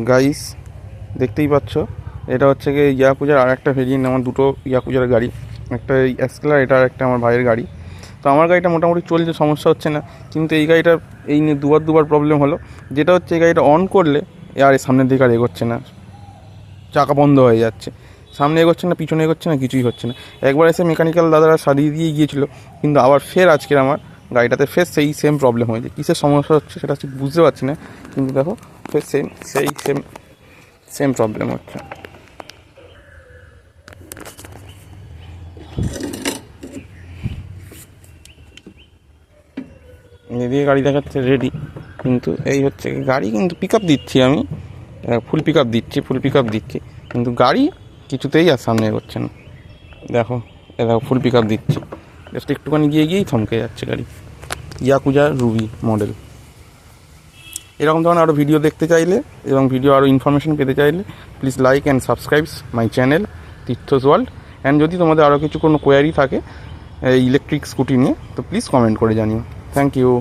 Guys দেখতেই পাচ্ছ, এটা হচ্ছে গিয়ে ইয়াকুজার আর একটা ভেরিয়েন্ট। আমার দুটো ইয়াকুজার গাড়ি, একটা এই এক্সকেলার, এটা আর একটা আমার ভাইয়ের গাড়ি। তো আমার গাড়িটা মোটামুটি চলছে, সমস্যা হচ্ছে না। কিন্তু এই গাড়িটার এই নিয়ে দুবার প্রবলেম হলো। যেটা হচ্ছে এই গাড়িটা অন করলে আর সামনের দিকে আর এগোচ্ছে না, চাকা বন্ধ হয়ে যাচ্ছে। সামনে এগোচ্ছে না, পিছনে এগোচ্ছে না, কিছুই হচ্ছে না। একবার এসে মেকানিক্যাল দাদারা সারিয়ে দিয়ে গিয়েছিলো, কিন্তু আবার ফের আজকের আমার গাড়িটাতে ফের সেই সেম প্রবলেম হয়েছে। কিসের সমস্যা হচ্ছে সেটা ঠিক বুঝতে পারছি না, কিন্তু দেখো ফের সেম প্রবলেম হচ্ছে। এদিকে গাড়ি দেখাচ্ছে রেডি, কিন্তু এই হচ্ছে গাড়ি কিন্তু পিক আপ দিচ্ছি আমি, ফুল পিক আপ দিচ্ছি, কিন্তু গাড়ি কিছুতেই আর সামনে এগোচ্ছে না। দেখো ফুল পিক আপ দিচ্ছি, জাস্ট একটুখানি গিয়েই থমকে যাচ্ছে গাড়ি। Yakuza Ruby model. এরকম ধরনের আরও ভিডিও দেখতে চাইলে এবং ভিডিও আরও ইনফরমেশন পেতে চাইলে please like and subscribe my channel Tirthas world. And যদি তোমাদের আরও কিছু কোনো কোয়ারি থাকে ইলেকট্রিক স্কুটি নিয়ে, তো প্লিজ কমেন্ট করে জানিও। Thank you.